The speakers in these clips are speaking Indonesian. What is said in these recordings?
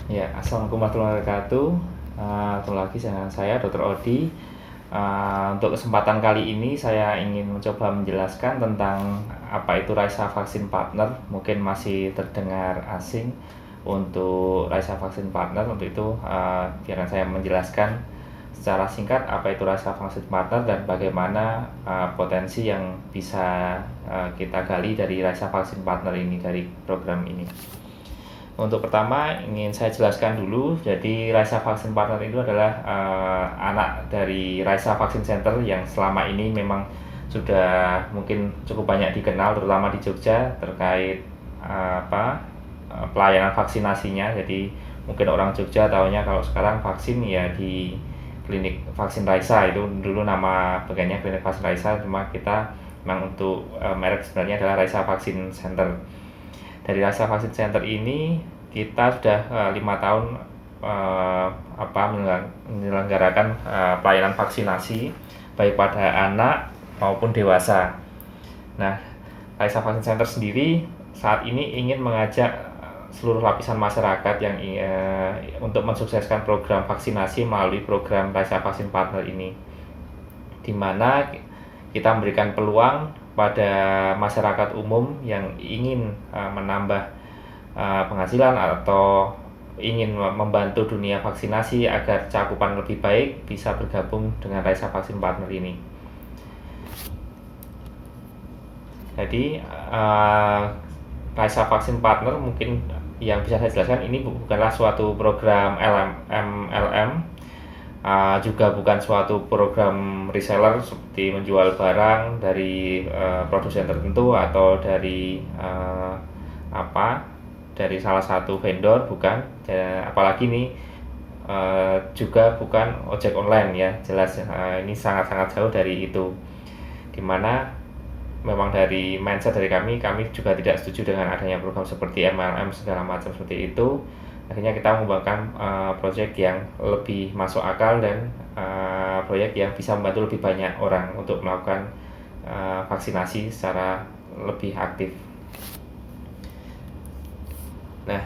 Ya, Assalamualaikum warahmatullahi wabarakatuh. Ketemu lagi dengan saya, Dr. Odi. Untuk kesempatan kali ini, saya ingin mencoba menjelaskan tentang apa itu Raisa Vaksin Partner. Mungkin masih terdengar asing untuk Raisa Vaksin Partner. Untuk itu, biarkan saya menjelaskan secara singkat apa itu Raisa Vaksin Partner dan bagaimana potensi yang bisa kita gali dari Raisa Vaksin Partner ini, dari program ini. Untuk pertama ingin saya jelaskan dulu, jadi Raisa Vaksin Partner itu adalah anak dari Raisa Vaksin Center yang selama ini memang sudah mungkin cukup banyak dikenal, terutama di Jogja terkait pelayanan vaksinasinya. Jadi mungkin orang Jogja tahunya kalau sekarang vaksin ya di klinik vaksin Raisa, itu dulu nama bagiannya klinik vaksin Raisa, cuma kita memang untuk merek sebenarnya adalah Raisa Vaksin Center. Dari Raisa Vaksin Center ini kita sudah 5 tahun menyelenggarakan pelayanan vaksinasi baik pada anak maupun dewasa. Nah, Raisa Vaksin Center sendiri saat ini ingin mengajak seluruh lapisan masyarakat yang untuk mensukseskan program vaksinasi melalui program Raisa Vaksin Partner ini, di mana kita memberikan peluang pada masyarakat umum yang ingin menambah penghasilan atau ingin membantu dunia vaksinasi agar cakupan lebih baik, bisa bergabung dengan Raisa Vaksin Partner ini. Jadi Raisa Vaksin Partner mungkin yang bisa saya jelaskan, ini bukanlah suatu program MLM, juga bukan suatu program reseller seperti menjual barang dari produsen tertentu atau dari dari salah satu vendor, bukan. Apalagi ini juga bukan ojek online ya, jelas ini sangat-sangat jauh dari itu, dimana memang dari mindset dari kami juga tidak setuju dengan adanya program seperti MLM segala macam seperti itu. Akhirnya kita mengembangkan proyek yang lebih masuk akal dan proyek yang bisa membantu lebih banyak orang untuk melakukan vaksinasi secara lebih aktif. Nah,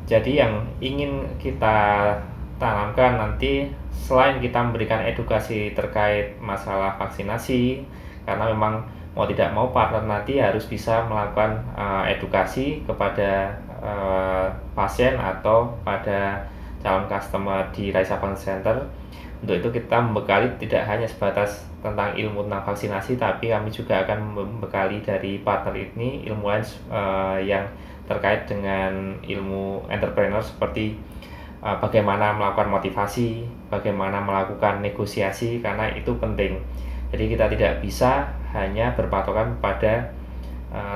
jadi yang ingin kita tanamkan nanti, selain kita memberikan edukasi terkait masalah vaksinasi, karena memang mau tidak mau partner nanti harus bisa melakukan edukasi kepada pasien atau pada calon customer di Raisa Vaksin Center. Untuk itu kita membekali tidak hanya sebatas tentang ilmu tentang vaksinasi, tapi kami juga akan membekali dari partner ini ilmu lain yang terkait dengan ilmu entrepreneur, seperti bagaimana melakukan motivasi, bagaimana melakukan negosiasi, karena itu penting. Jadi kita tidak bisa hanya berpatokan pada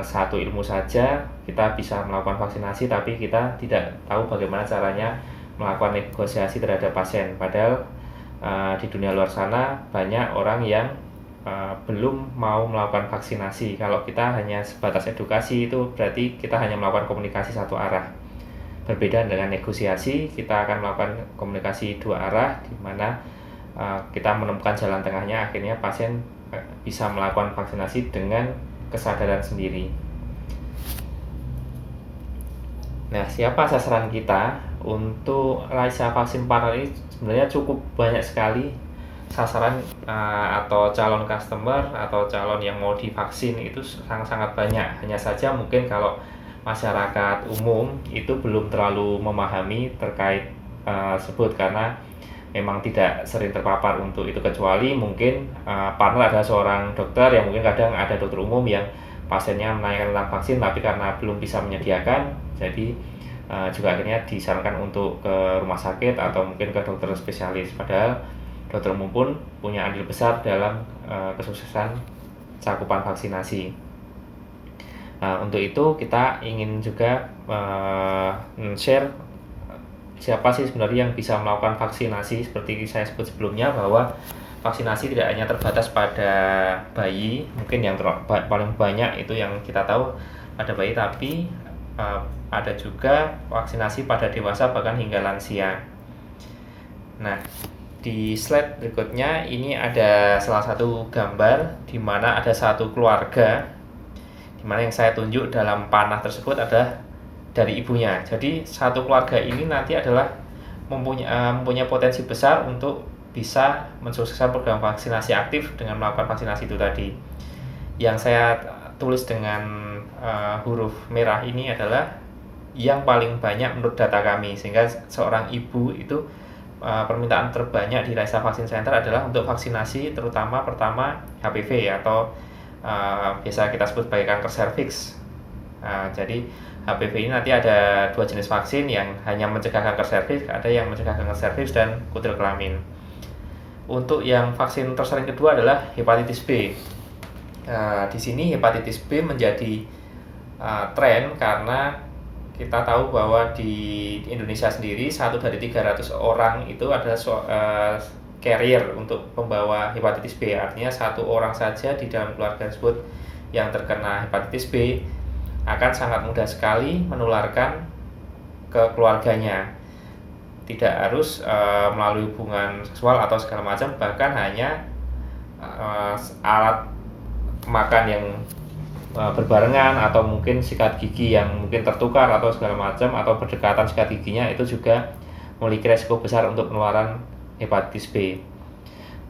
satu ilmu saja. Kita bisa melakukan vaksinasi tapi kita tidak tahu bagaimana caranya melakukan negosiasi terhadap pasien. Padahal di dunia luar sana banyak orang yang belum mau melakukan vaksinasi. Kalau kita hanya sebatas edukasi, itu berarti kita hanya melakukan komunikasi satu arah. Berbeda dengan negosiasi, kita akan melakukan komunikasi dua arah, di mana kita menemukan jalan tengahnya. Akhirnya pasien bisa melakukan vaksinasi dengan kesadaran sendiri. Nah, siapa sasaran kita untuk Raisa Vaksin Partner ini? Sebenarnya cukup banyak sekali sasaran atau calon customer atau calon yang mau divaksin, itu sangat-sangat banyak. Hanya saja mungkin kalau masyarakat umum itu belum terlalu memahami terkait tersebut, karena memang tidak sering terpapar untuk itu, kecuali mungkin partner adalah seorang dokter yang mungkin kadang ada dokter umum yang pasiennya menanyakan tentang vaksin tapi karena belum bisa menyediakan, jadi juga akhirnya disarankan untuk ke rumah sakit atau mungkin ke dokter spesialis. Padahal dokter umum pun punya andil besar dalam kesuksesan cakupan vaksinasi. Untuk itu kita ingin juga share siapa sih sebenarnya yang bisa melakukan vaksinasi. Seperti saya sebut sebelumnya, bahwa vaksinasi tidak hanya terbatas pada bayi, mungkin yang paling banyak itu yang kita tahu pada bayi, tapi ada juga vaksinasi pada dewasa bahkan hingga lansia. Nah, di slide berikutnya ini ada salah satu gambar di mana ada satu keluarga, di mana yang saya tunjuk dalam panah tersebut adalah dari ibunya. Jadi satu keluarga ini nanti adalah mempunyai potensi besar untuk bisa mensukseskan program vaksinasi aktif dengan melakukan vaksinasi itu tadi. Yang saya tulis dengan huruf merah ini adalah yang paling banyak menurut data kami, sehingga seorang ibu itu permintaan terbanyak di Raisa Vaksin Center adalah untuk vaksinasi, terutama pertama HPV atau biasa kita sebut sebagai kanker serviks. Jadi HPV ini nanti ada 2 jenis vaksin, yang hanya mencegah kanker serviks, ada yang mencegah kanker serviks dan kutil kelamin. Untuk yang vaksin tersering kedua adalah hepatitis B. Di sini hepatitis B menjadi tren karena kita tahu bahwa di Indonesia sendiri 1 dari 300 orang itu adalah carrier untuk pembawa hepatitis B. Artinya 1 orang saja di dalam keluarga tersebut yang terkena hepatitis B akan sangat mudah sekali menularkan ke keluarganya. Tidak harus melalui hubungan seksual atau segala macam, bahkan hanya alat makan yang berbarengan, atau mungkin sikat gigi yang mungkin tertukar atau segala macam, atau berdekatan sikat giginya, itu juga memiliki resiko besar untuk penularan hepatitis B.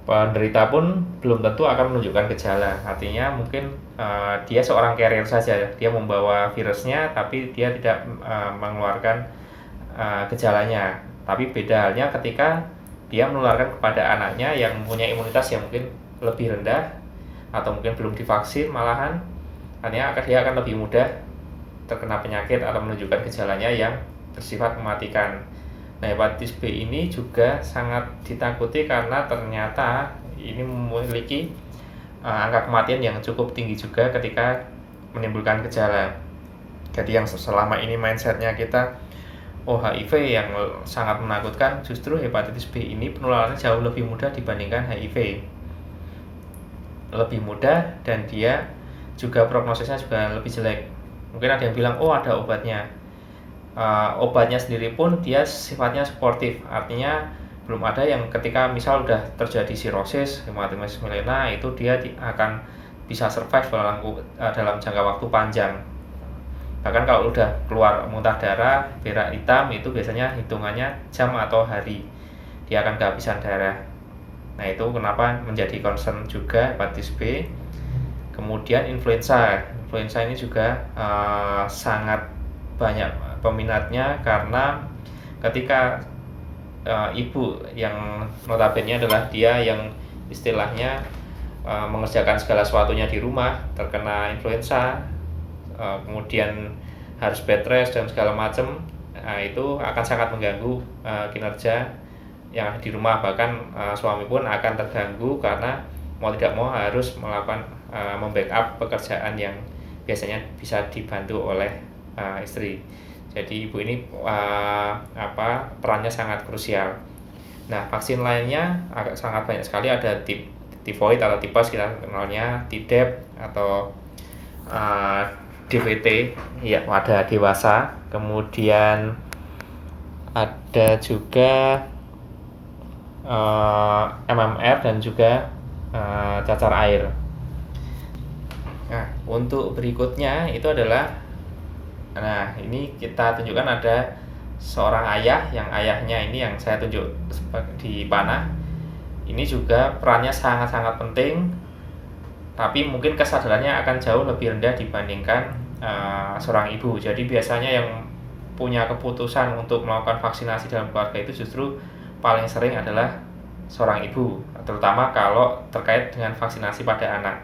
Penderita pun belum tentu akan menunjukkan gejala, artinya mungkin dia seorang carrier saja, dia membawa virusnya tapi dia tidak mengeluarkan gejalanya. Tapi beda halnya ketika dia menularkan kepada anaknya yang mempunyai imunitas yang mungkin lebih rendah atau mungkin belum divaksin malahan. Artinya dia akan lebih mudah terkena penyakit atau menunjukkan gejalanya yang bersifat mematikan. Nah, hepatitis B ini juga sangat ditakuti karena ternyata ini memiliki angka kematian yang cukup tinggi juga ketika menimbulkan gejala. Jadi yang selama ini mindsetnya kita, HIV yang sangat menakutkan, justru hepatitis B ini penularannya jauh lebih mudah dibandingkan HIV. Lebih mudah, dan dia juga prognosisnya juga lebih jelek. Mungkin ada yang bilang, ada obatnya. Obatnya sendiri pun dia sifatnya suportif, artinya belum ada yang ketika misal udah terjadi sirosis, hematitis melena, itu dia akan bisa survive dalam jangka waktu panjang. Bahkan kalau udah keluar muntah darah, berak hitam, itu biasanya hitungannya jam atau hari dia akan kehabisan darah. Nah, itu kenapa menjadi concern juga hepatitis B. Kemudian influenza ini juga sangat banyak peminatnya, karena ketika ibu yang notabene adalah dia yang istilahnya mengerjakan segala sesuatunya di rumah, terkena influenza, kemudian harus bed rest dan segala macam, itu akan sangat mengganggu kinerja yang di rumah. Bahkan suami pun akan terganggu karena mau tidak mau harus melakukan membackup pekerjaan yang biasanya bisa dibantu oleh istri. Jadi ibu ini perannya sangat krusial. Nah, vaksin lainnya sangat banyak sekali, ada tifoid atau tipes kita kenalnya, Tdap atau DVT ya pada dewasa, kemudian ada juga MMR dan juga cacar air. Nah, untuk berikutnya itu adalah, ini kita tunjukkan ada seorang ayah, yang ayahnya ini yang saya tunjuk di panah. Ini juga perannya sangat-sangat penting, tapi mungkin kesadarannya akan jauh lebih rendah dibandingkan seorang ibu. Jadi biasanya yang punya keputusan untuk melakukan vaksinasi dalam keluarga itu justru paling sering adalah seorang ibu, terutama kalau terkait dengan vaksinasi pada anak.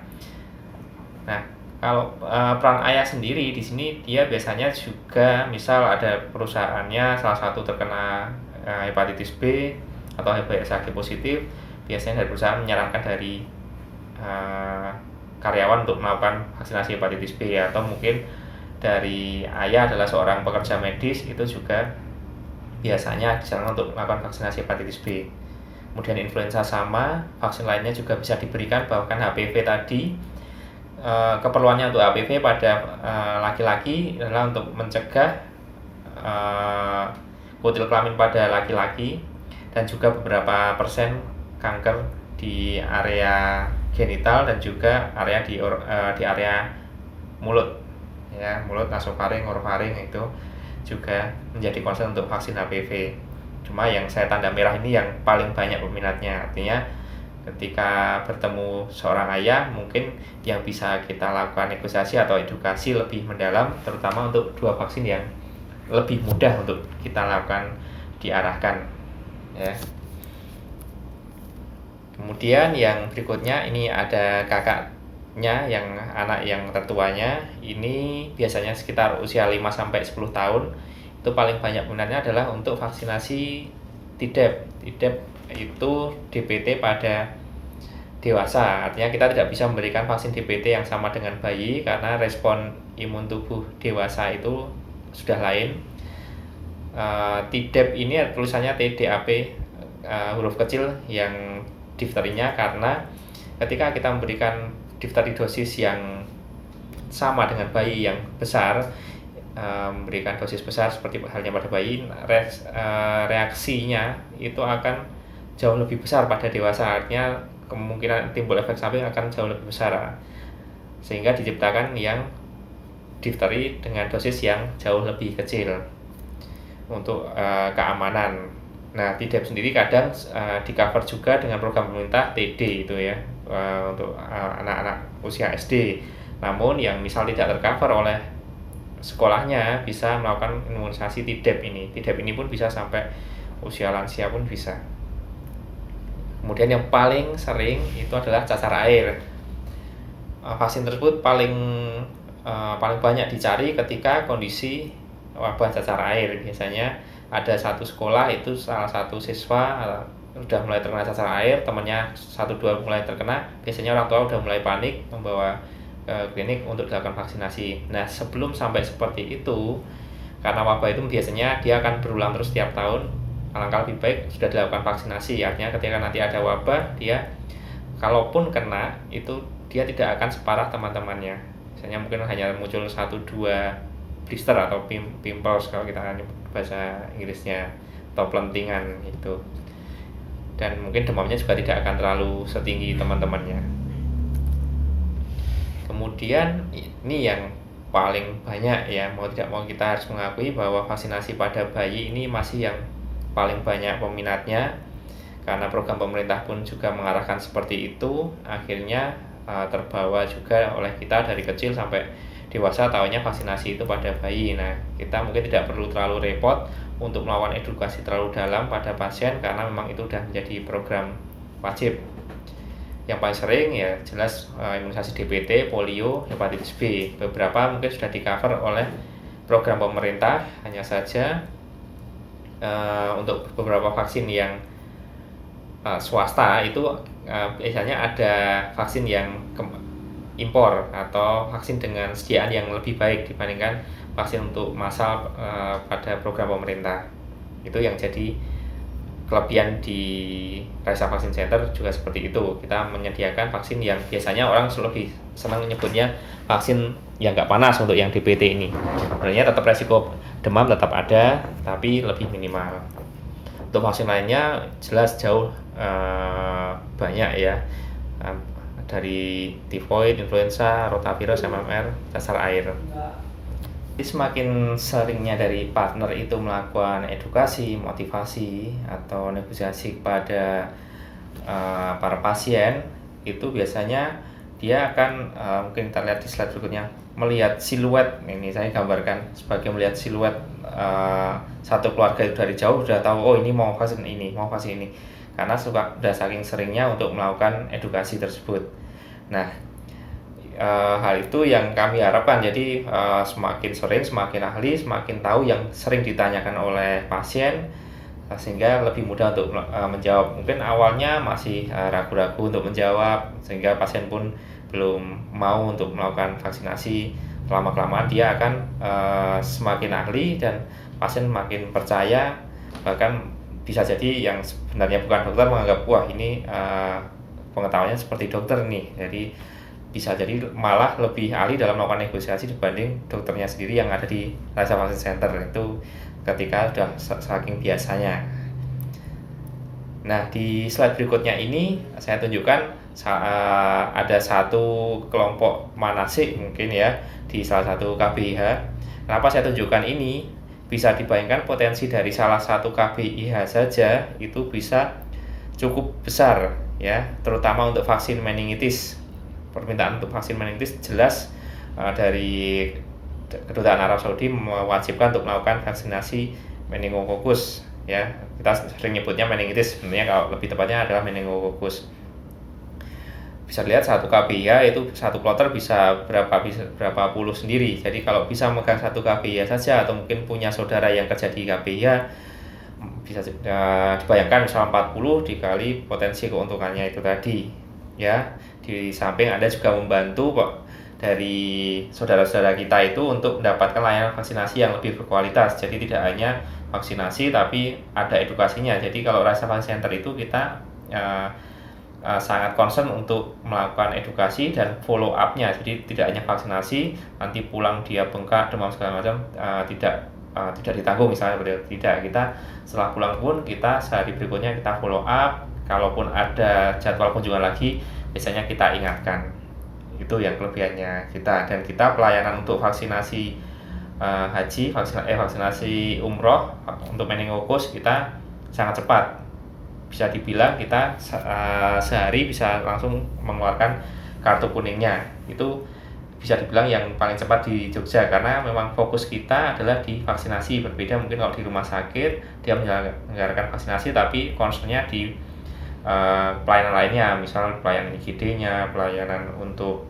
Nah, kalau peran ayah sendiri di sini, dia biasanya juga misal ada perusahaannya salah satu terkena hepatitis B atau HbSAg positif, biasanya dari perusahaan menyarankan dari karyawan untuk melakukan vaksinasi hepatitis B, atau mungkin dari ayah adalah seorang pekerja medis, itu juga biasanya disarankan untuk melakukan vaksinasi hepatitis B. Kemudian influenza sama, vaksin lainnya juga bisa diberikan, bahkan HPV tadi. Keperluannya untuk HPV pada laki-laki adalah untuk mencegah kutil kelamin pada laki-laki, dan juga beberapa persen kanker di area genital dan juga area di area mulut, ya, mulut, nasofaring, orofaring itu. juga menjadi concern untuk vaksin HPV. Cuma yang saya tanda merah ini yang paling banyak peminatnya, artinya ketika bertemu seorang ayah mungkin yang bisa kita lakukan negosiasi atau edukasi lebih mendalam, terutama untuk dua vaksin yang lebih mudah untuk kita lakukan diarahkan ya. Kemudian yang berikutnya ini ada kakaknya yang anak yang tertuanya, ini biasanya sekitar usia 5-10 tahun. Itu paling banyak minatnya adalah untuk vaksinasi TDEP. TDEP itu DPT pada dewasa, artinya kita tidak bisa memberikan vaksin DPT yang sama dengan bayi karena respon imun tubuh dewasa itu sudah lain. TDEP ini tulisannya TDAP huruf kecil yang difterinya, karena ketika kita memberikan difteri dosis yang sama dengan bayi yang besar, memberikan dosis besar seperti halnya pada bayi, reaksinya itu akan jauh lebih besar pada dewasa, artinya kemungkinan timbul efek samping akan jauh lebih besar, sehingga diciptakan yang difteri dengan dosis yang jauh lebih kecil untuk keamanan. Nah, TDEP sendiri kadang di cover juga dengan program pemerintah TD itu ya, untuk anak-anak usia SD. Namun yang misal tidak tercover oleh sekolahnya bisa melakukan imunisasi TDEP ini. TDEP ini pun bisa sampai usia lansia pun bisa. Kemudian yang paling sering itu adalah cacar air. Vaksin tersebut paling banyak dicari ketika kondisi wabah cacar air. Biasanya ada satu sekolah itu salah satu siswa sudah mulai terkena cacar air, temannya 1-2 mulai terkena, biasanya orang tua sudah mulai panik membawa ke klinik untuk dilakukan vaksinasi. Nah, sebelum sampai seperti itu, karena wabah itu biasanya dia akan berulang terus setiap tahun, alangkah lebih baik sudah dilakukan vaksinasi. Artinya ketika nanti ada wabah, dia kalaupun kena itu dia tidak akan separah teman-temannya. Misalnya mungkin hanya muncul 1-2 blister atau pimples kalau kita nyebut bahasa Inggrisnya, atau pelentingan itu, dan mungkin demamnya juga tidak akan terlalu setinggi teman-temannya. Kemudian ini yang paling banyak ya, mau tidak mau kita harus mengakui bahwa vaksinasi pada bayi ini masih yang paling banyak peminatnya, karena program pemerintah pun juga mengarahkan seperti itu. Akhirnya terbawa juga oleh kita dari kecil sampai dewasa tahunya vaksinasi itu pada bayi. Nah, kita mungkin tidak perlu terlalu repot untuk melakukan edukasi terlalu dalam pada pasien, karena memang itu sudah menjadi program wajib. Yang paling sering ya jelas imunisasi DPT, polio, hepatitis B. Beberapa mungkin sudah di-cover oleh program pemerintah, hanya saja untuk beberapa vaksin yang swasta itu biasanya ada vaksin yang impor atau vaksin dengan sediaan yang lebih baik dibandingkan vaksin untuk massal pada program pemerintah. Itu yang jadi kelebihan di Raisa Vaksin Center juga seperti itu. Kita menyediakan vaksin yang biasanya orang lebih senang menyebutnya vaksin yang nggak panas untuk yang DPT ini. Sebenarnya tetap resiko demam tetap ada, tapi lebih minimal. Untuk vaksin lainnya jelas jauh banyak ya, dari tifoid, influenza, rotavirus, MMR, cacar air. Jadi semakin seringnya dari partner itu melakukan edukasi, motivasi, atau negosiasi kepada para pasien, itu biasanya dia akan mungkin kita lihat di slide berikutnya, melihat siluet. Ini saya gambarkan sebagai melihat siluet satu keluarga itu dari jauh sudah tahu, oh ini mau vaksin ini, mau vaksin ini, karena sudah saking seringnya untuk melakukan edukasi tersebut. Nah, hal itu yang kami harapkan. Jadi semakin sering, semakin ahli, semakin tahu yang sering ditanyakan oleh pasien, sehingga lebih mudah untuk menjawab. Mungkin awalnya masih ragu-ragu untuk menjawab, sehingga pasien pun belum mau untuk melakukan vaksinasi. Lama-kelamaan dia akan semakin ahli dan pasien makin percaya. Bahkan bisa jadi yang sebenarnya bukan dokter menganggap, wah ini pengetahuannya seperti dokter nih. Jadi bisa jadi malah lebih ahli dalam melakukan negosiasi dibanding dokternya sendiri yang ada di Raisa Vaksin Center. Itu ketika sudah saking biasanya. Nah, di slide berikutnya ini saya tunjukkan ada satu kelompok manasik mungkin ya di salah satu KBH. Kenapa saya tunjukkan ini? bisa dibayangkan potensi dari salah satu KBIH saja itu bisa cukup besar ya, terutama untuk vaksin meningitis. Permintaan untuk vaksin meningitis jelas dari Kedutaan Arab Saudi mewajibkan untuk melakukan vaksinasi meningokokus ya. Kita sering nyebutnya meningitis, sebenarnya kalau lebih tepatnya adalah meningokokus. Bisa lihat satu KBIH itu satu kloter bisa berapa puluh sendiri. Jadi kalau bisa megang satu KBIH saja atau mungkin punya saudara yang kerja di KBIH, bisa dibayangkan misal 40 dikali potensi keuntungannya itu tadi ya. Di samping Anda juga membantu kok dari saudara-saudara kita itu untuk mendapatkan layanan vaksinasi yang lebih berkualitas. Jadi tidak hanya vaksinasi tapi ada edukasinya. Jadi kalau Rasa Vaksin Center itu kita sangat concern untuk melakukan edukasi dan follow up-nya. Jadi tidak hanya vaksinasi, nanti pulang dia bengkak, demam segala macam, tidak ditanggung misalnya, tidak. Kita setelah pulang pun kita sehari berikutnya kita follow up. Kalaupun ada jadwal kunjungan lagi, biasanya kita ingatkan. Itu yang kelebihannya kita. Dan kita pelayanan untuk vaksinasi haji, vaksinasi umroh untuk meningokokus kita sangat cepat. Bisa dibilang kita sehari bisa langsung mengeluarkan kartu kuningnya. Itu bisa dibilang yang paling cepat di Jogja, karena memang fokus kita adalah di vaksinasi. Berbeda mungkin kalau di rumah sakit dia menyelenggarakan vaksinasi tapi concernnya di pelayanan lainnya, misal pelayanan IGD-nya, pelayanan untuk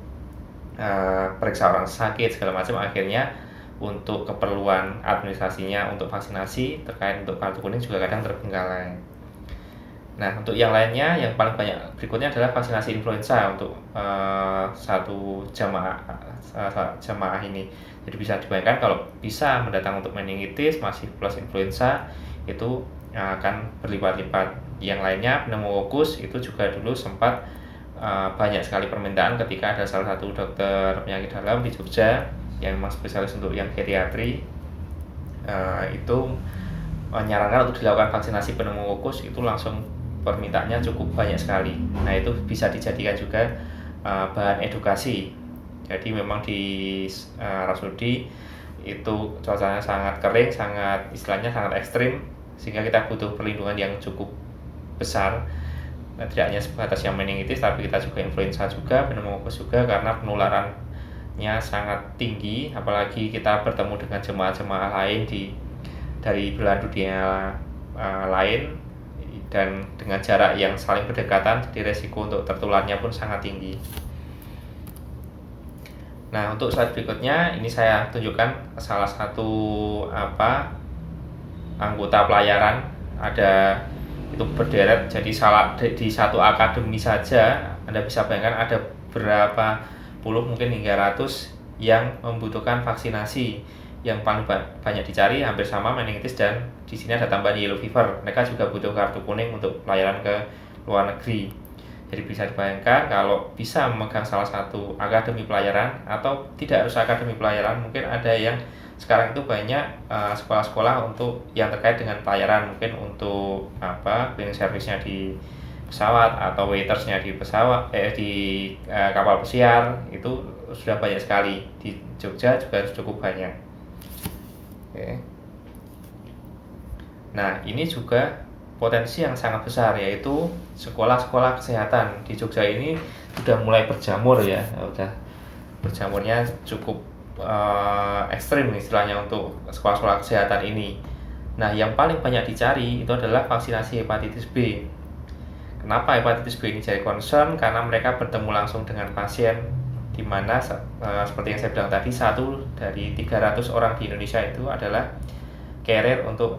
periksa orang sakit segala macam. Akhirnya untuk keperluan administrasinya untuk vaksinasi terkait untuk kartu kuning juga kadang terbengkalai. Nah, untuk yang lainnya yang paling banyak berikutnya adalah vaksinasi influenza untuk satu jamaah ini. Jadi bisa dibayangkan kalau bisa mendatang untuk meningitis masih plus influenza itu akan berlipat-lipat. Yang lainnya pneumokokus itu juga dulu sempat banyak sekali permintaan ketika ada salah satu dokter penyakit dalam di Jogja yang memang spesialis untuk yang geriatri itu menyarankan untuk dilakukan vaksinasi pneumokokus. Itu langsung permintaannya cukup banyak sekali. Nah, itu bisa dijadikan juga bahan edukasi. Jadi memang di Arab Saudi itu cuacanya sangat kering, istilahnya sangat ekstrim, sehingga kita butuh perlindungan yang cukup besar. Nah, tidak hanya sebatas yang meningitis, tapi kita juga influenza juga, pneumokokus juga, karena penularannya sangat tinggi. Apalagi kita bertemu dengan jemaah-jemaah lain dari belahan dunia lain, dan dengan jarak yang saling berdekatan, jadi resiko untuk tertularnya pun sangat tinggi. Nah, untuk slide berikutnya ini saya tunjukkan salah satu anggota pelayaran, ada itu berderet. Jadi di satu akademi saja Anda bisa bayangkan ada berapa puluh mungkin hingga ratus yang membutuhkan vaksinasi. Yang paling banyak dicari hampir sama meningitis, dan di sini ada tambahan yellow fever. Mereka juga butuh kartu kuning untuk pelayanan ke luar negeri. Jadi bisa dibayangkan kalau bisa memegang salah satu akademi pelayaran, atau tidak harus akademi pelayaran, mungkin ada yang sekarang itu banyak sekolah-sekolah untuk yang terkait dengan pelayaran, mungkin untuk cleaning service-nya di pesawat atau waitersnya di pesawat di kapal pesiar. Itu sudah banyak sekali. Di Jogja juga cukup banyak. Oke. Nah, ini juga potensi yang sangat besar, yaitu sekolah-sekolah kesehatan di Jogja ini sudah mulai berjamur ya, udah berjamurnya cukup ekstrim istilahnya untuk sekolah-sekolah kesehatan ini. Nah, yang paling banyak dicari itu adalah vaksinasi hepatitis B. Kenapa hepatitis B ini jadi concern? Karena mereka bertemu langsung dengan pasien, di mana seperti yang saya bilang tadi, 1 dari 300 orang di Indonesia itu adalah carrier untuk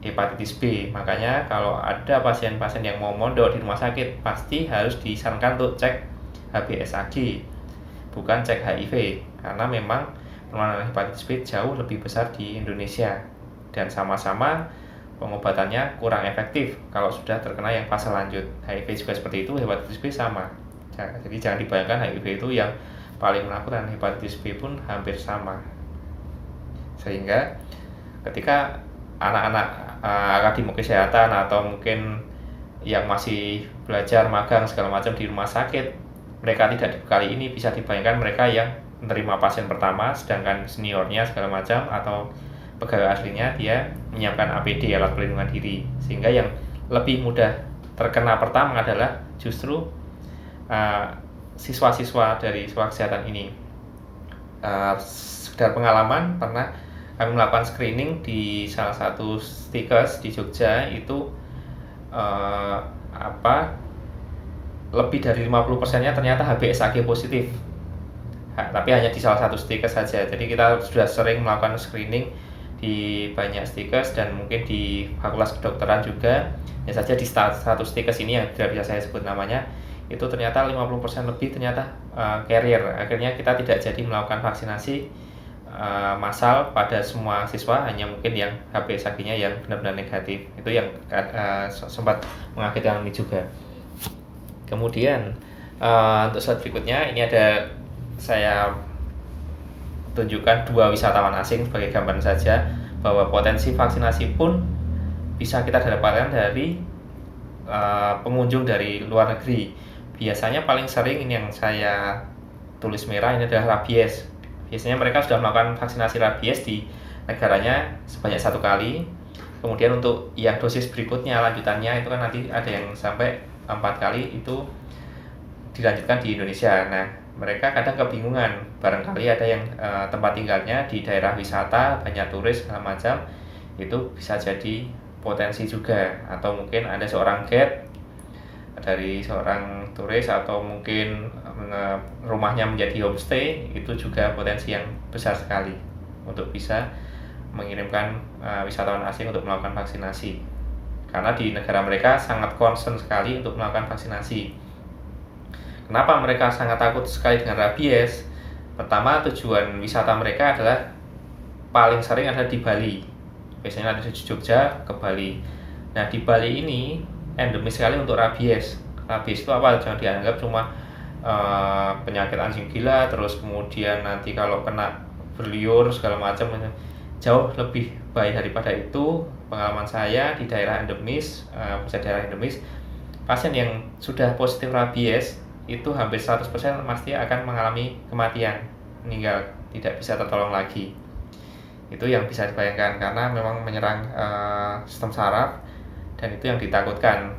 hepatitis B. Makanya kalau ada pasien-pasien yang mau mondok di rumah sakit, pasti harus disarankan untuk cek HBsAg, bukan cek HIV, karena memang penularan hepatitis B jauh lebih besar di Indonesia, dan sama-sama pengobatannya kurang efektif kalau sudah terkena yang fase lanjut. HIV juga seperti itu, hepatitis B sama. Jadi jangan dibayangkan HIV itu yang paling menakutkan, hepatitis B pun hampir sama. Sehingga ketika anak-anak akademik kesehatan atau mungkin yang masih belajar magang segala macam di rumah sakit, mereka tidak dibekali ini, bisa dibayangkan mereka yang menerima pasien pertama sedangkan seniornya segala macam atau pegawai aslinya dia menyiapkan APD, alat pelindungan diri, sehingga yang lebih mudah terkena pertama adalah justru siswa-siswa dari siswa kesehatan ini. Sekedar pengalaman, pernah kami melakukan screening di salah satu stikes di Jogja itu lebih dari 50%-nya ternyata HBsAg positif. Tapi hanya di salah satu stikes saja. Jadi kita sudah sering melakukan screening di banyak stikes dan mungkin di fakultas kedokteran juga. Ya saja di satu stikes ini yang tidak bisa saya sebut namanya, itu ternyata 50% lebih ternyata carrier. Akhirnya kita tidak jadi melakukan vaksinasi massal pada semua siswa, hanya mungkin yang HBsAg-nya yang benar-benar negatif. Itu yang sempat mengagetkan kami juga. Kemudian untuk slide berikutnya ini ada saya tunjukkan 2 wisatawan asing sebagai gambaran saja bahwa potensi vaksinasi pun bisa kita dapatkan dari pengunjung dari luar negeri. Biasanya paling sering ini yang saya tulis merah ini adalah rabies. Biasanya mereka sudah melakukan vaksinasi rabies di negaranya sebanyak 1 kali. Kemudian untuk yang dosis berikutnya lanjutannya itu kan nanti ada yang sampai 4 kali itu dilanjutkan di Indonesia. Nah, mereka kadang kebingungan, barangkali ada yang tempat tinggalnya di daerah wisata, banyak turis segala macam, itu bisa jadi potensi juga. Atau mungkin ada seorang guide dari seorang turis, atau mungkin rumahnya menjadi homestay, itu juga potensi yang besar sekali untuk bisa mengirimkan wisatawan asing untuk melakukan vaksinasi. Karena di negara mereka sangat concern sekali untuk melakukan vaksinasi. Kenapa mereka sangat takut sekali dengan rabies? Pertama, tujuan wisata mereka adalah paling sering ada di Bali. Biasanya ada di Jogja ke Bali. Nah, di Bali ini endemis sekali untuk rabies. Rabies itu apa? Jangan dianggap cuma penyakit anjing gila, terus kemudian nanti kalau kena berliur segala macam. Jauh lebih baik daripada itu. Pengalaman saya di daerah endemis, daerah endemis, pasien yang sudah positif rabies itu hampir 100% pasti akan mengalami kematian, meninggal, tidak bisa tertolong lagi. Itu yang bisa dibayangkan, karena memang menyerang sistem saraf, dan itu yang ditakutkan.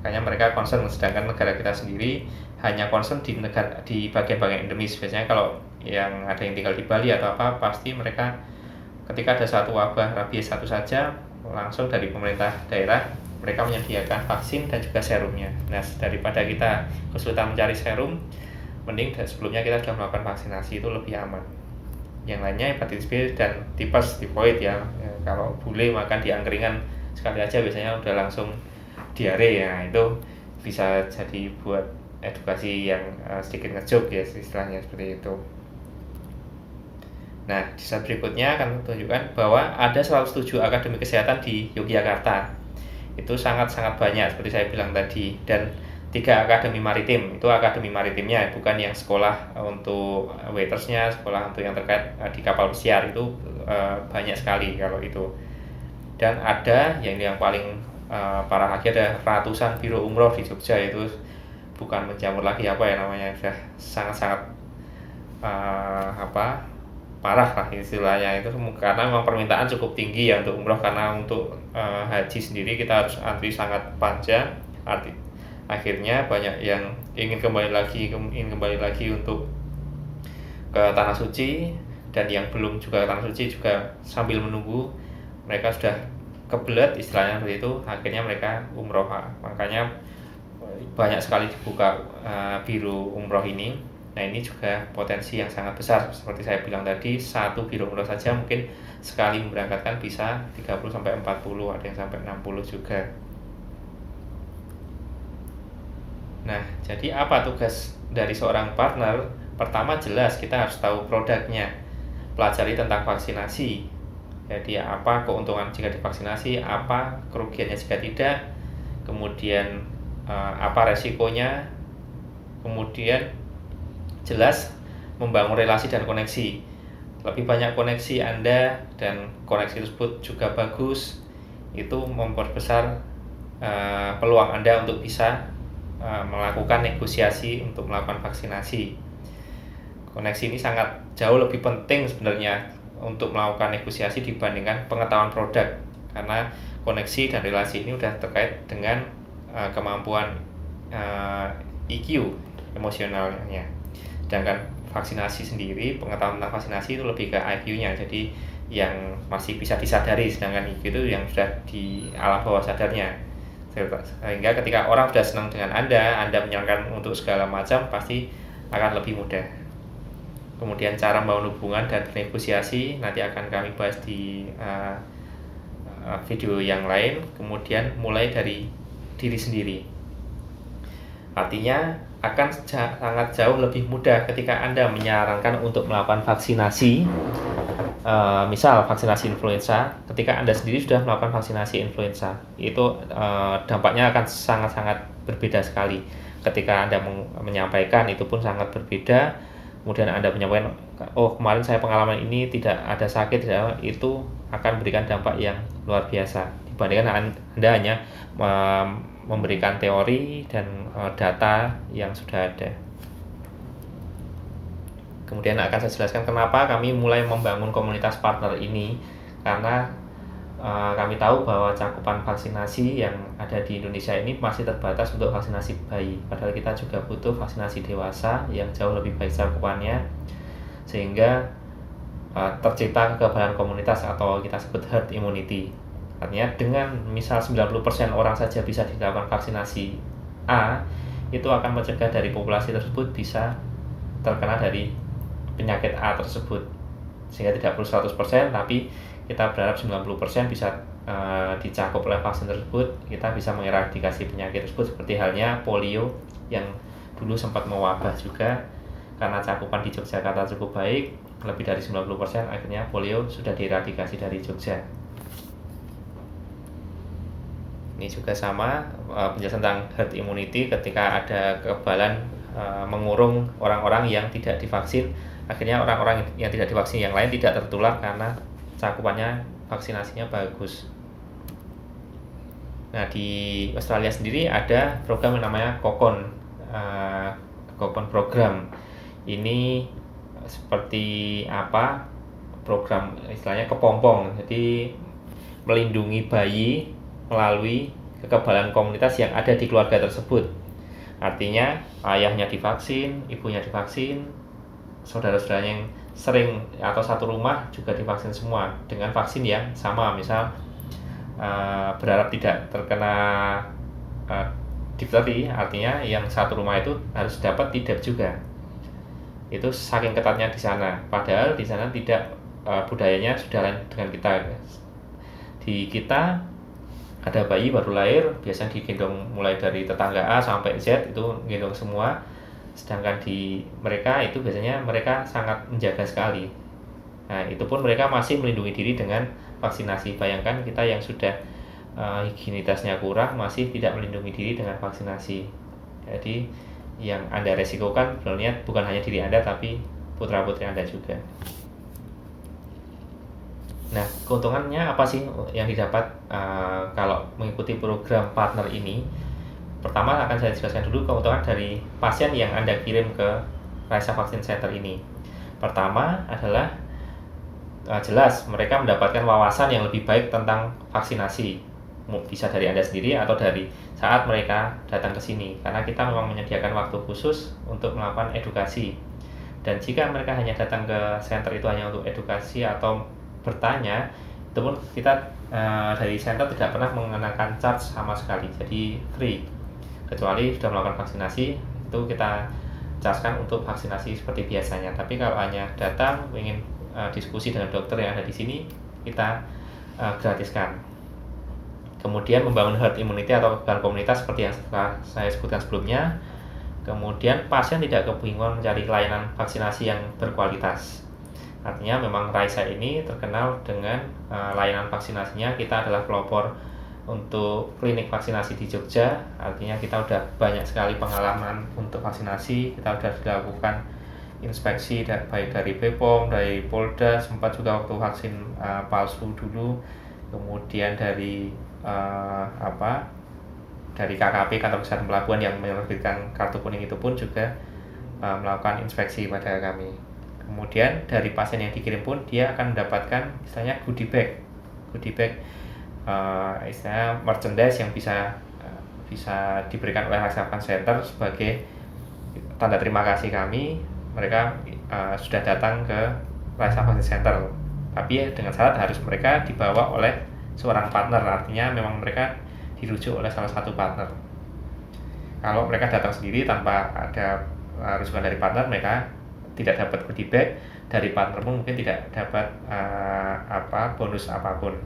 Makanya mereka concern, sedangkan negara kita sendiri hanya concern di bagian-bagian endemis. Biasanya kalau yang ada yang tinggal di Bali atau apa, pasti mereka ketika ada satu wabah rabies satu saja, langsung dari pemerintah daerah mereka menyediakan vaksin dan juga serumnya. Nah, daripada kita kesulitan mencari serum, mending sebelumnya kita sudah melakukan vaksinasi, itu lebih aman. Yang lainnya hepatitis B dan tipes, tifoid ya. Kalau bule makan di angkringan sekali aja biasanya udah langsung diare ya. Itu bisa jadi buat edukasi yang sedikit ngejuk ya, istilahnya seperti itu. Nah, di slide berikutnya akan menunjukkan bahwa ada 107 akademi kesehatan di Yogyakarta. Itu sangat-sangat banyak seperti saya bilang tadi, dan 3 akademi maritim. Itu akademi maritimnya, bukan yang sekolah untuk waitersnya, sekolah untuk yang terkait di kapal pesiar. Itu banyak sekali kalau itu. Dan ada yang paling parah lagi, ada ratusan biro umroh di Jogja. Itu bukan menjamur lagi apa ya namanya, sudah sangat-sangat parah lah istilahnya itu, karena memang permintaan cukup tinggi ya untuk umroh. Karena untuk haji sendiri kita harus antri sangat panjang, akhirnya banyak yang ingin kembali lagi untuk ke tanah suci, dan yang belum juga ke tanah suci juga sambil menunggu, mereka sudah kebelet istilahnya seperti itu, akhirnya mereka umroh. Makanya banyak sekali dibuka biro umroh ini. Nah, ini juga potensi yang sangat besar. Seperti saya bilang tadi, satu biro umroh saja mungkin sekali memberangkatkan bisa 30-40, ada yang sampai 60 juga. Nah, jadi apa tugas dari seorang partner? Pertama, jelas kita harus tahu produknya, pelajari tentang vaksinasi. Jadi apa keuntungan jika divaksinasi, apa kerugiannya jika tidak, kemudian apa resikonya, kemudian jelas membangun relasi dan koneksi. Lebih banyak koneksi Anda dan koneksi tersebut juga bagus, itu memperbesar peluang Anda untuk bisa melakukan negosiasi untuk melakukan vaksinasi. Koneksi ini sangat jauh lebih penting sebenarnya untuk melakukan negosiasi dibandingkan pengetahuan produk, karena koneksi dan relasi ini udah terkait dengan kemampuan EQ emosionalnya. Sedangkan vaksinasi sendiri, pengetahuan tentang vaksinasi itu lebih ke IQ-nya, jadi yang masih bisa disadari, sedangkan EQ itu yang sudah di alam bawah sadarnya. Sehingga ketika orang sudah senang dengan Anda menyarankan untuk segala macam, pasti akan lebih mudah. Kemudian cara membangun hubungan dan bernegosiasi nanti akan kami bahas di video yang lain. Kemudian mulai dari diri sendiri, artinya akan sangat jauh lebih mudah ketika Anda menyarankan untuk melakukan vaksinasi. Misal vaksinasi influenza, ketika Anda sendiri sudah melakukan vaksinasi influenza, itu dampaknya akan sangat-sangat berbeda sekali. Ketika Anda menyampaikan, itu pun sangat berbeda. Kemudian Anda menyampaikan, oh kemarin saya pengalaman ini tidak ada sakit, itu akan memberikan dampak yang luar biasa dibandingkan Anda hanya memberikan teori dan data yang sudah ada. Kemudian akan saya jelaskan kenapa kami mulai membangun komunitas partner ini, karena kami tahu bahwa cakupan vaksinasi yang ada di Indonesia ini masih terbatas untuk vaksinasi bayi, padahal kita juga butuh vaksinasi dewasa yang jauh lebih baik cakupannya, sehingga tercipta kekebalan komunitas atau kita sebut herd immunity. Artinya dengan misal 90% orang saja bisa dilakukan vaksinasi A, itu akan mencegah dari populasi tersebut bisa terkena dari penyakit A tersebut, sehingga tidak perlu 100%, tapi kita berharap 90% bisa dicakup oleh vaksin tersebut. Kita bisa mengeradikasi penyakit tersebut, seperti halnya polio yang dulu sempat mewabah juga. Karena cakupan di Yogyakarta cukup baik, lebih dari 90%, akhirnya polio sudah dieradikasi dari Jogja. Ini juga sama, penjelasan tentang herd immunity, ketika ada kekebalan mengurung orang-orang yang tidak divaksin, akhirnya orang-orang yang tidak divaksin yang lain tidak tertular karena cakupannya vaksinasinya bagus. Nah, di Australia sendiri ada program yang namanya COCON program. Ini seperti apa? Program istilahnya kepompong, jadi melindungi bayi melalui kekebalan komunitas yang ada di keluarga tersebut. Artinya ayahnya divaksin, ibunya divaksin, saudara-saudaranya yang sering atau satu rumah juga divaksin semua dengan vaksin yang sama. Misal berharap tidak terkena difteri, artinya yang satu rumah itu harus dapat tidak juga. Itu saking ketatnya di sana. Padahal di sana tidak, budayanya sudah lain dengan kita. Di kita ada bayi baru lahir, biasanya digendong mulai dari tetangga A sampai Z, itu gendong semua. Sedangkan di mereka itu biasanya mereka sangat menjaga sekali. Nah, itu pun mereka masih melindungi diri dengan vaksinasi. Bayangkan kita yang sudah higienitasnya kurang masih tidak melindungi diri dengan vaksinasi. Jadi yang Anda resikokan sebenarnya bukan hanya diri Anda, tapi putra-putri Anda juga. Nah, keuntungannya apa sih yang didapat kalau mengikuti program partner ini? Pertama akan saya jelaskan dulu keuntungan dari pasien yang Anda kirim ke Raisa Vaksin Center ini. Pertama adalah jelas mereka mendapatkan wawasan yang lebih baik tentang vaksinasi, bisa dari Anda sendiri atau dari saat mereka datang ke sini, karena kita memang menyediakan waktu khusus untuk melakukan edukasi. Dan jika mereka hanya datang ke center itu hanya untuk edukasi atau bertanya, itu pun kita dari center tidak pernah mengenakan charge sama sekali, jadi free. Kecuali sudah melakukan vaksinasi, itu kita chargekan untuk vaksinasi seperti biasanya. Tapi kalau hanya datang ingin diskusi dengan dokter yang ada di sini, kita gratiskan. Kemudian membangun herd immunity atau kekebalan komunitas seperti yang saya sebutkan sebelumnya. Kemudian pasien tidak kebingungan mencari layanan vaksinasi yang berkualitas. Artinya memang Raisa ini terkenal dengan layanan vaksinasinya. Kita adalah pelopor untuk klinik vaksinasi di Jogja. Artinya kita udah banyak sekali pengalaman untuk vaksinasi. Kita udah dilakukan inspeksi baik dari BPOM, dari Polda, sempat juga waktu vaksin palsu dulu. Kemudian dari dari KKP, Kantor Kesehatan Pelabuhan yang menerbitkan kartu kuning, itu pun juga melakukan inspeksi pada kami. Kemudian dari pasien yang dikirim pun dia akan mendapatkan istilahnya goodie bag, istilahnya merchandise yang bisa diberikan oleh Raisa Vaksin Center sebagai tanda terima kasih kami, mereka sudah datang ke Raisa Vaksin Center. Tapi dengan syarat harus mereka dibawa oleh seorang partner, artinya memang mereka dirujuk oleh salah satu partner. Kalau mereka datang sendiri tanpa ada rujukan dari partner, mereka tidak dapat goodie bag, dari partner pun mungkin tidak dapat bonus apapun.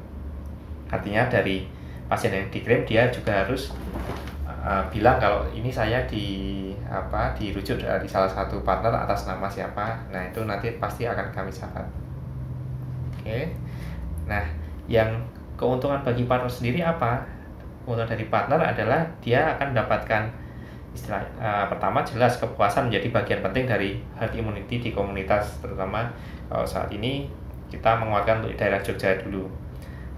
Artinya dari pasien yang dikirim dia juga harus bilang kalau ini saya dirujuk dari salah satu partner atas nama siapa. Nah itu nanti pasti akan kami catat. Oke. Nah yang keuntungan bagi partner sendiri apa? Keuntungan dari partner adalah dia akan mendapatkan pertama jelas kepuasan menjadi bagian penting dari herd immunity di komunitas, terutama saat ini kita menguatkan untuk daerah Jogja dulu.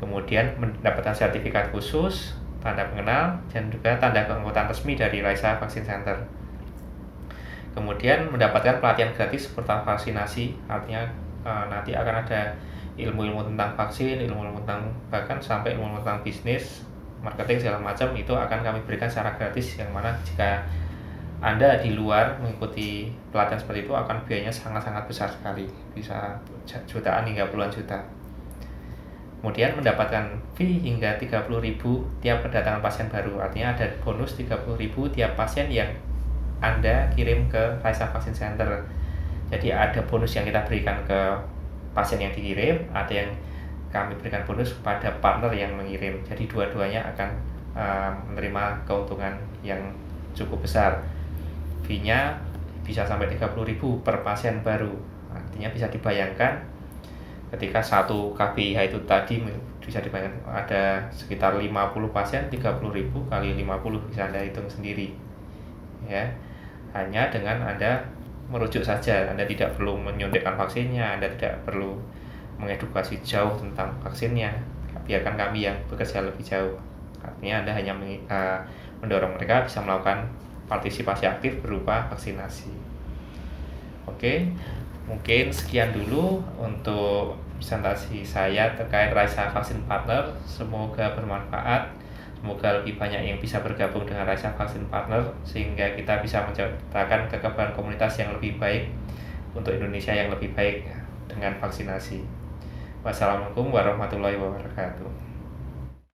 Kemudian mendapatkan sertifikat khusus, tanda pengenal, dan juga tanda keanggotaan resmi dari Raisa Vaksin Center. Kemudian mendapatkan pelatihan gratis seputar vaksinasi, artinya nanti akan ada ilmu-ilmu tentang vaksin, ilmu-ilmu tentang bahkan sampai ilmu tentang bisnis, marketing segala macam itu akan kami berikan secara gratis, yang mana jika Anda di luar mengikuti pelatihan seperti itu akan biayanya sangat-sangat besar sekali, bisa jutaan hingga puluhan juta. Kemudian mendapatkan fee hingga 30.000 tiap kedatangan pasien baru, artinya ada bonus 30.000 tiap pasien yang Anda kirim ke Raisa Vaksin Center. Jadi ada bonus yang kita berikan ke pasien yang dikirim, ada yang kami berikan bonus kepada partner yang mengirim. Jadi dua-duanya akan menerima keuntungan yang cukup besar. Fee-nya bisa sampai 30.000 per pasien baru. Artinya bisa dibayangkan ketika satu KPIH itu tadi bisa dibayangkan ada sekitar 50 pasien, 30.000 kali 50 bisa Anda hitung sendiri. Ya. Hanya dengan Anda merujuk saja, Anda tidak perlu menyuntikkan vaksinnya, Anda tidak perlu mengedukasi jauh tentang vaksinnya, biarkan kami yang bekerja lebih jauh. Artinya Anda hanya mendorong mereka bisa melakukan partisipasi aktif berupa vaksinasi. Oke, mungkin sekian dulu untuk presentasi saya terkait Raisa Vaksin Partner. Semoga bermanfaat, semoga lebih banyak yang bisa bergabung dengan Raisa Vaksin Partner sehingga kita bisa menciptakan kekebalan komunitas yang lebih baik untuk Indonesia yang lebih baik dengan vaksinasi. Wassalamualaikum warahmatullahi wabarakatuh.